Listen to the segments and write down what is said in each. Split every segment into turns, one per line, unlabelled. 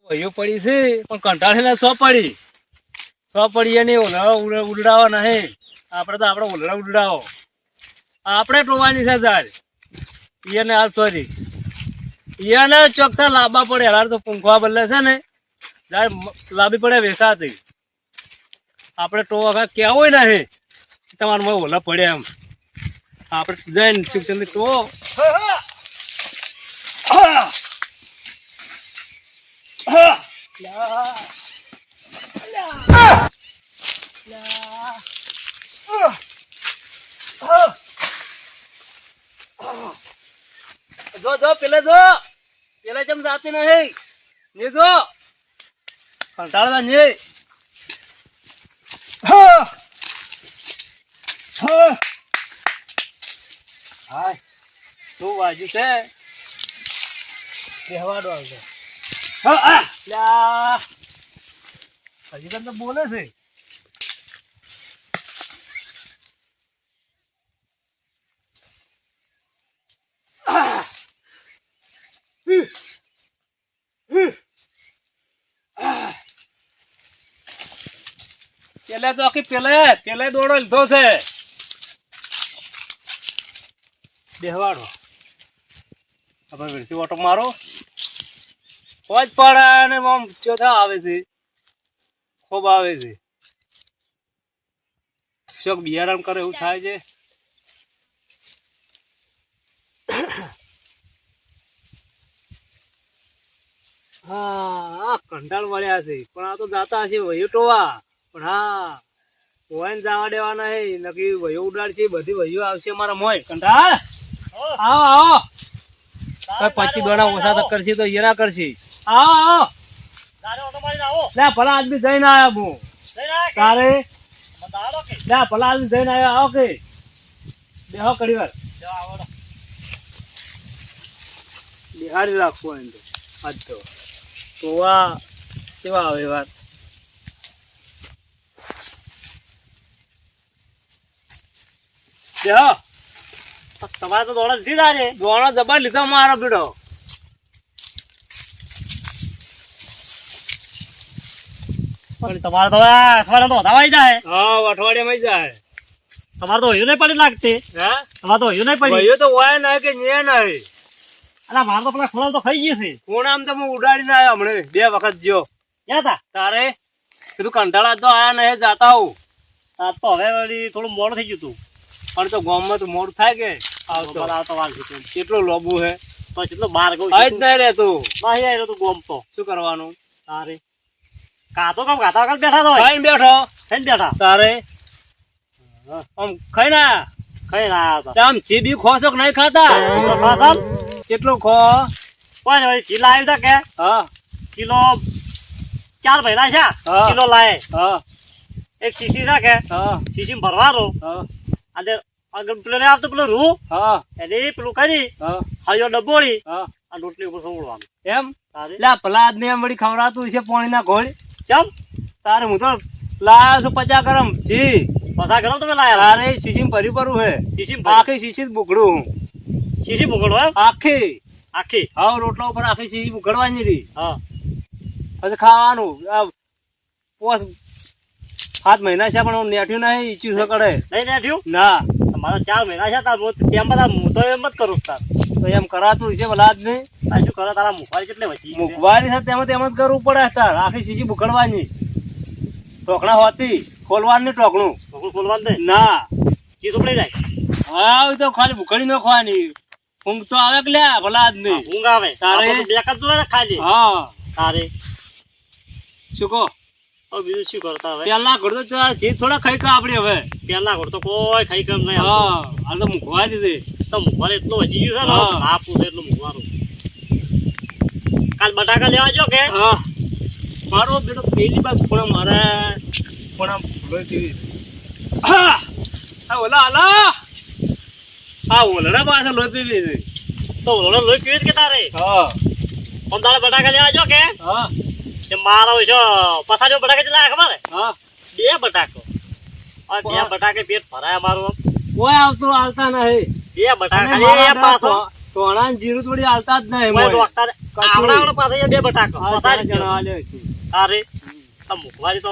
વહીઓ પડી છે પણ કંટાળેલા સો પડી એને ઉડાવવા નહીં. આપણે તો આપણે ઉલડા ઉડાવો આપણે ટોવાની છે જાર એને હાલ સોરી એને ચોકતા લાંબા પડે હાલ તો પૂંખવા બદલે છે ને જાર લાંબી પડે વેસાતી આપણે ટો વખત કેવું નહીં તમારે ઓલા પડે એમ આપણે જઈને શિક્ષણ ટો જો પેલા જેમ જાતી નહીં ને જો કંટાળતા નહીં. હાય તું વાજુ છે કહેવાડો આવતો હજી તને તો બોલે છે. પેલા તો આખી પેલા દોડો લીધો છે બેહવાડો હવે વેરથી ઓટો મારો પોચ પડે ને આમ ચોથા આવે છે ખૂબ આવે છે શોક બિયારણ કરે એવું થાય છે. હા કંટાળ મળ્યા છે પણ આ તો જાતા હશે વહીઓ ટોવા પણ હા વહીને જવા દેવા નહીં નક્કી વહીઓ ઉડાડશે બધી વહીઓ આવશે મારા મોય કંટાળ આવો 25 દોડા ઓછા તક કરશે તો એના કરશે. આવો લે ભલા આદમી જઈને આવ્યા હું તારે લે ભલા આદમી જઈને આવ્યા આવો કે બેહો ઘડી વાર બિહારી રાખવું એમ તો આજ તો ટોવા કેવા આવે વાત તમારે તો દોડા લીધા રે દોડા જબર લીધો મારો પીડો તમારે તો અઠવાડિયા તો વધાવાઈ જાય. હા અઠવાડિયામાં જાય તમારે તો હયું નહીં પડી લાગતી. હા તમારે તો હયું નહીં પડી હયું તો હોય નહીં કે nye નહીં. અલા મારે તો પેલા ખોળા તો ખાઈ ગઈ છે કોણ આમ તો હું ઉડાડીને આવ્યો હમણે 2 વખત જો ક્યાં તા તારે કીધું કંટાળા તો આયા નહીં જાતા હું આ તો હવે વળી થોડું મોડું થઈ ગયું તું પણ તો ગામમાં તો મોડું થાય કે આવતો વાર કેટલો લોબુ હે તો કેટલો બાર ગયો જ નહીં રે તું નહીં આવ્યો તું ગોમ તો શું કરવાનું તારે કાતો કામ ગાતા વખત બેઠા તો ખાઈને બેઠા તારે આમ ખાઈ ના આમ ચીબી ખોશો કે નહીં ખાતા કેટલું ખો કોઈ ચી લાવી તા કે હા કિલો 4 મહિના છે કિલો લાય હા એક શીશી છે કે હા શીશી ભરવાનો હા આજે આગળ પેલો ને આવતો પેલો રૂ હા એને પેલું કરી હા હાયો ડબોળી હા આ રોટલી ઉપર સોળવાનું એમ તારે લા પલાદ ને વળી ખવરાતું છે પાણી ના ઘોળ ચમ તારે હું તો લાયો છું 50 ગરમ જી 50 ગરમ તમે લાયા તારે શીશી ભરી પરું હે શીશી આખી શીશી બુકડું હું શીશી બુકડો એમ આખી હા રોટલા ઉપર આખી શીશી બુકડવાની હતી હા પછી ખાવાનું 7 મહિના છે પણ નેઠ્યું નહીં ઈચ્યું છે કડે નહીં નેઠ્યું ના મારા 4 મહિના છે તાર કેમ બધા હું તો એમ જ કરું તાર તો એમ કરાતું છે ભલા જ નહીં શું કરે તારા મુખવારી કેટલે વચી મુખવારી છે તેમ જ કરવું પડે તાર આખી શીશી બુકડવાની ટોકણા હોતી ખોલવાનું ટોકણું ખોલવાનું નહીં ના એ તો પડી જાય હા તો ખાલી બુકડી નો ખવાની ઊંઘ તો આવે કે લ્યા ભલા જ નહીં ઊંઘ આવે તારે બે કદ જોડે ખાલી હા તારે શું કહો બીજું શું કરતા હવે પેલા ઘર તો જીત થોડા ખાઈ કા આપડે હવે પેલા ઘર તો કોઈ ખાઈ કામ નહીં હા આ તો મુખવા દીધે તો મુખવારે એટલું વધી ગયું છે ને આ પૂછે એટલું મુખવાનું કાલ બટાકા લેવા જો કે હા મારો બેટો પેલી બાદ પણ મારે પણ લોહી હા ઓલા આલા આ ઓલડા પાસે લોહી પીવી છે તો ઓલડા લોહી પીવી કે તારે હા પણ તારે બટાકા લેવા જો કે હા મારો છો પસાજો બટાકા ચલા ખબર હા 2 બટાકો और 2 બટાકે પેટ ભરાય મારું કોઈ આવતો આવતા નહીં 2 બટાકા ખાલી પાછો
તો અણા જીરું થોડી હાલતા જ નહીં
મોય ડોક્ટર આવડા પાસે બે બટાકા પસારી
જણા આલ્યો છે
અરે આ મુખવારી તો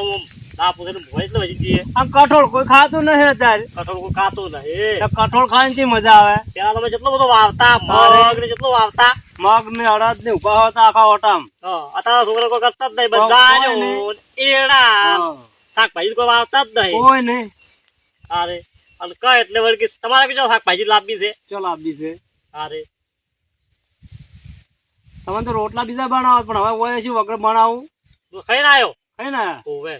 ના પૂછે મુખવારી એટલે વધી જઈએ
આમ કઠોળ કોઈ ખાતું નહીં અત્યારે
કઠોળ કોઈ ખાતું નહીં
તો કઠોળ ખાવાની થી મજા આવે
પેલા તમે જેટલો બધો વાવતા મગ ને જેટલો વાવતા
મગ ને અડદ ને ઉભા હોતા આખા ઓટામ
અત્યારે છોકરા કોઈ કરતા જ નહીં બધા એડા શાકભાજી કોઈ વાવતા જ નહીં
કોઈ નહીં
અરે અને કઈ એટલે વળી તમારે બીજો શાકભાજી લાવવી છે
ચલો આપી છે
અરે
તમે તો રોટલા બીજા બનાવો પણ હવે ઓય શું વગર બનાવું
ખાઈને આવ્યો
હે ને
ઓવે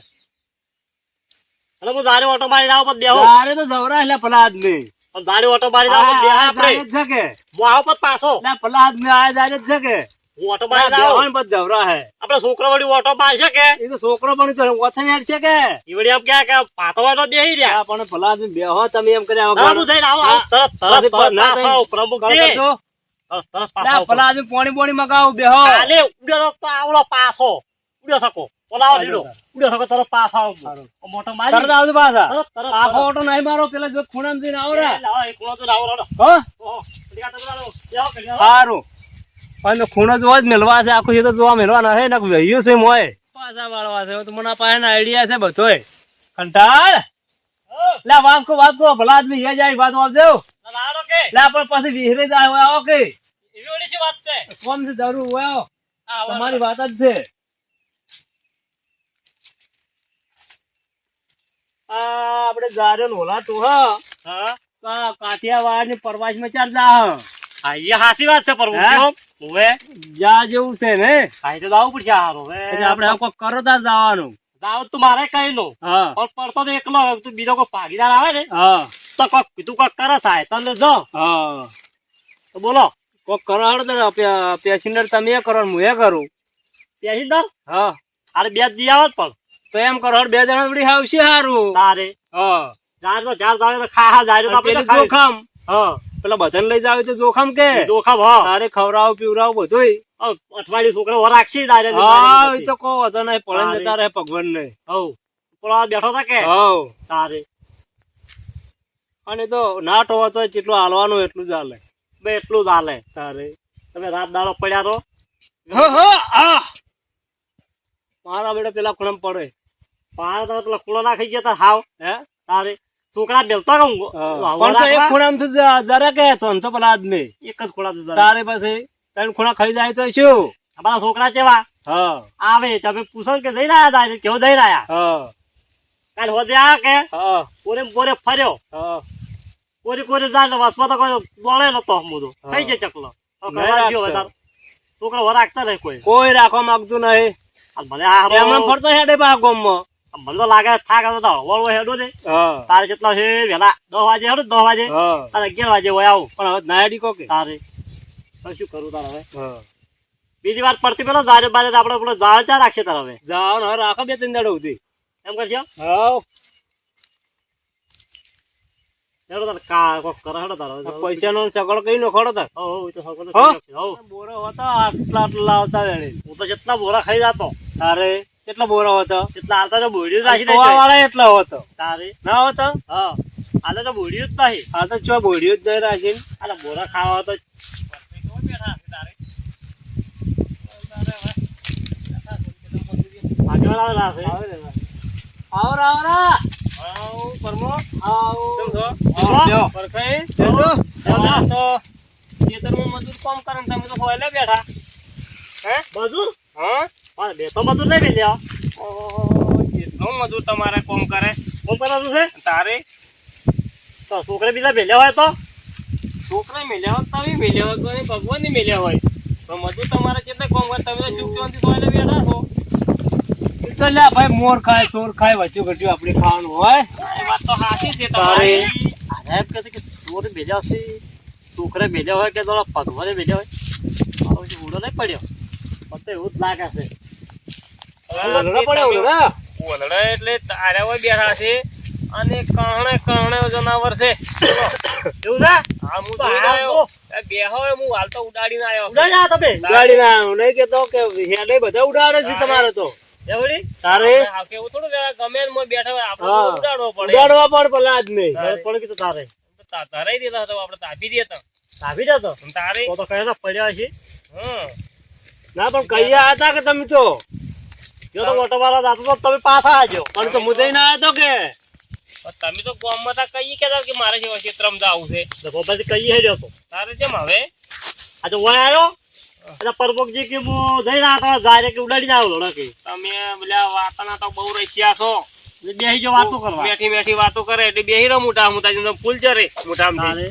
એટલે હું દારે ઓટો મારી આવો પછી બેહો
તારે તો જવરા એટલે ભલા આદમી
દારે ઓટો મારી આવો બે આપણે
છે કે
હું આવો પછી પાછો
એટલે ભલા આદમી આ જાય જ છે કે
હું ઓટો મારી આવો
પછી જવરા હે
આપણે છોકરો વળી ઓટો મારશે કે
એ તો છોકરો પણ તો ઓછા હેડ છે કે
ઈ વળી એમ કે પાતવાનો બેહી રહ્યા
પણ ભલા આદમી બેહો તમે એમ કર્યા
ના હું જઈને આવો તરત તરત ના થાવ પ્રમુખજી તરત પાછો
ભલા આદમી પાણી પાણી મગાવું બેહો
કાલે ઉડ્યો તો આવડો પાછો ઉડ્યો શકો બોલાવો લીડો ઉડ્યો શકો તરત પાછો આવો મોટો મારી
તરત આવજો પાછા
તરત
આખો ઓટો નહીં મારો પેલા જો ખૂણામાં જઈને આવો રે
લાવો એક ખૂણો તો લાવો રડો
હો
ઓહો ટીકા તો લાવો બેહો કે
સારું અને ખૂણો જોવા જ મેલવા છે આખું એ તો જોવા મેલવાના છે ને વહ્યું છે મોય પાછા વાળવા છે તો મને પાસે આઈડિયા છે બધોય કંટાળ લે વાત કો ભલા આદમી એ જાય વાત આવજો
લાડો કે
લે પણ પછી વિહરે જાય હોય આવો કે
એવી ઓડી શું વાત છે
કોમ થી જરૂર હોય
આ
તમારી વાત જ છે આ આપણે જારે નોલા તો
હા
કાઠિયાવાડ ની પરવાસ માં ચાલ જા
હા એ હાસી વાત છે પ્રમુખજી હવે
જા જેવું છે ને
ખાઈ તો જાવું પડશે હારો હવે
એટલે આપણે આખો કરતા જવાનું
જાવ તું મારે કઈ લો
હા
પણ પડતો તો એકલો તું બીજો કોઈ ભાગીદાર આવે ને
હા
તો કોક કીધું કોક કરે થાય તને જો
હા
તો બોલો
કોક કરો હળ પેસેન્જર તમે કરો હું એ કરું
પેસીદાર
હા
અરે બે દી આવત પણ
તો એમ કરો હળ બે જણા વળી આવશે સારું
તારે
હા
જાર તો જાર જાવે તો ખા જાય તો આપણે
જોખમ
હા
પેલા બધાને લઈ જાવ તો જોખમ કે
જોખમ હા
તારે ખવડાવ પીવડાવ બધું
અઠવાડિયું છોકરો રાખશી તારે
હા એ તો કહો હતો નહીં પડે જતા રહે ભગવાન ને
હવ પેલો બેઠો હતા કે
હવ
તારે
અને તો ના ટો તો જેટલું હાલવાનું એટલું ચાલે
બે એટલું ચાલે
તારે
તમે રાત દાડો પડ્યા તો
મારા બેટા પેલા ખૂણામ પડે
પાર તો પેલા કુળો ના ખાઈ જતા હાવ
હે
તારે છોકરા બેલતો રહું
પણ તો એક ખૂણામ તો જરા કે તો પેલા આદમી
એક જ ખોળા તો
તારે પછી ત્રણ ખૂણા ખાઈ જાય તો શું
અમારા છોકરા કેવા
હા
આવે તમે પૂછો કે જઈ રહ્યા હતા કેવો જઈ રહ્યા
હા
કાલે હોદે આ કે
હા
પોરે પોરે ફર્યો
હા
કોરી કોરી જાય વાસમાં તો કોઈ દોડે નતો મુદો કઈ જાય ચકલો છોકરો રાખતા નહીં
કોઈ રાખવા માંગતું નહીં
ભલે આ
એમને ફરતો હેડે બા ગામમાં
મને તો લાગે થાક હતો વળવો હેડો ને તારે કેટલા છે વેલા 10 વાગે હેડો 10 વાગે તારે 11 વાગે હોય આવું
પણ હવે નાયડી કો કે
તારે શું કરું તારે હવે બીજી વાર પડતી પેલો જારે બારે આપણે પેલો જાળ ચા રાખશે તારે હવે
જાવ ને રાખો બે ત્રણ દાડો સુધી
એમ કરશો
હા
હેડો તારે કા કોક કરે હેડો તારે
પૈસા નો સગળ કઈ નો ખડો તાર
હો તો સગળ
બોરો હતા આટલા આટલા આવતા વેળે
હું તો જેટલા બોરા ખાઈ જાતો
તારે કેટલા બોરો હતો
એટલા હાલતા તો બોડી રાખી દે
વાળા એટલા હતો
તારે
ના હતો
હા હાલે તો બોડી જ નહીં
આ તો ચો બોડીઓ જ નહીં રાખી
આલે બોરા ખાવા તો
મજૂર કામ કરે તમે તો હોય બેઠા હે
મજૂર
હા
બે તો મજૂર નહીં મિલ્યા
કેટલું મજૂર તમારે કામ કરે
કોમ કરવાનું છે
તારે
તો છોકરા બીજા ભેલ્યા હોય તો
છોકરા મેલ્યા હોય તમે મેલ્યા હોય ભગવાન ની મેલ્યા હોય તો મજૂર તમારે કેટલા કામ કરે તમે તો ચૂપ ચોંતી તો બેઠા છો તો લે ભાઈ મોર ખાય ચોર ખાય વચ્ચે ઘટ્યું આપણે ખાવાનું હોય એ વાત તો સાચી છે તમારી
એમ કહે છે કે ચોર ભેલ્યા છે છોકરા ભેલ્યા હોય કે થોડા પગવાને ભેલ્યા હોય પછી ઉડો નહીં પડ્યો પછી એવું જ લાગે છે
ઓલડા એટલે તારા હોય બેઠા છે અને કહણે જનાવર છે
એવું છે
હા હું તો આવ્યો બેહો હું હાલ તો ઉડાડીને આવ્યો
ઉડાડી આ તમે
ઉડાડીને આવ્યો નહીં કેતો કે હેડે બધા ઉડાડે છે તમારે તો
એવડી
તારે
કેવું થોડું ગમે બેઠા હોય આપણે ઉડાડવા પડે
ઉડાડવા પણ પેલા જ નહીં
પડે કે તારે
તારે દેતા તો આપણે તાપી દેતા
આવી જતો
તારે
તો કહે તો પડ્યા છે.
ના પણ કઈ આયા હતા કે તમે તો
જો તો ઓટો મારવા જાતો તો તમે પાછા આવજો.
પણ તો મુદ્દે ના આવ્યો કે તમે તો ગામમાં તા કઈ કેતા કે મારે જેવા ક્ષેત્રમાં જવું છે
તો પછી કઈ હેડ્યો તો
તારે કેમ હવે
આજે ઓય આવ્યો એટલે પરબોકજી કે હું જઈને આવતા જાય કે ઉડાડીને આવ્યો ધોળો કે
તમે પેલા વાતાના તો બહુ રચ્યા છો
બેસી જો વાતો કરવા
બેઠી બેઠી વાતો કરે એટલે બેહી રહો મોટા મોટા જેમ ફૂલ ચરે મોટા
તારે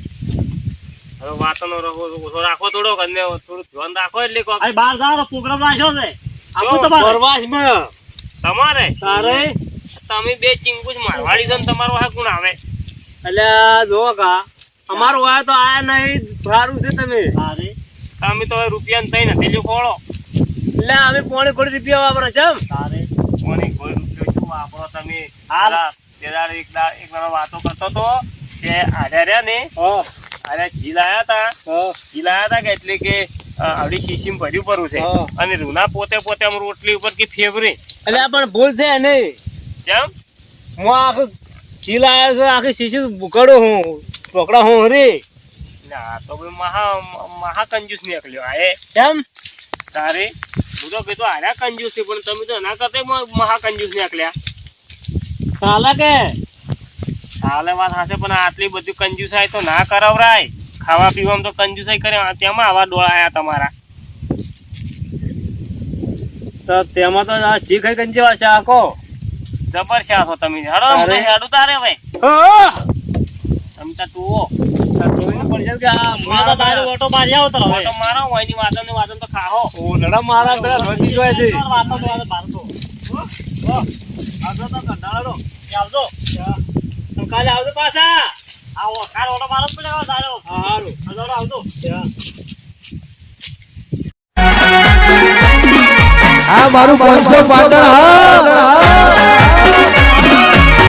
હવે વાતનો ઓછો રાખો થોડો અને થોડું ધ્યાન રાખો એટલે કોક
આ બહાર જવાનો પ્રોગ્રામ રાખ્યો છે આવું તમારે
પ્રવાસમાં તમારે
તારે
તમે બે ચીંગુજ મારવાડી છો ને તમારો હા ગુણ આવે
એટલે જો કા
અમારું આ તો આ નહીં સારું છે તમે
તારે
તમે તો રૂપિયા ને થઈને તેલું ખોળો
એટલે અમે પોણી કોડી રૂપિયા વાપરો ચમ તારે
કોની કોઈ રૂપિયો શું વાપરો તમે હાલ એક દાડો વાતો કરતો તો કે આર્યા રહ્યા ને અરે જી લાયા તા કે એટલે કે આવડી શીશી ભર્યું પડું છે અને રૂના પોતે આમ રોટલી ઉપર કે ફેવરી
એટલે પણ ભૂલ છે નહીં
કેમ
હું આખું જી લાયો છું આખી શીશી બુકડો હું પકડા હું રે
ના તો મહા કંજૂસ નીકળ્યો આ એ
કેમ
તારે હું તો કીધું આર્યા કંજૂસ છે પણ તમે તો એના કરતા મહા કંજૂસ નીકળ્યા
સાલા કે
હાલે વાત હાશે પણ આટલી બધી કંજુસાઈ તો ના કરાવરાય ખાવા પીવામાં તો કંજુસાઈ કરે તેમાં આવા ડોળા આયા તમારા
તો તેમાં તો આ જી કઈ કંજવા છે આખો
જબર છે આખો તમે હેડું તારે ભાઈ તમે તો ટુઓ
પડશે કે આ મારા તારે ઓટો મારી આવો તો હવે
તો મારો હોય ની વાતન તો ખાહો
ઓ લડા મારા પેલા રોજી જોય છે વાતો તો મારતો આવજો તો કંટાળો આવજો કાલે આવજો પાછા આવો કાલ ઓટો મારો પડે સારો સારું આવજો
આ મારું 500 પાટણ હા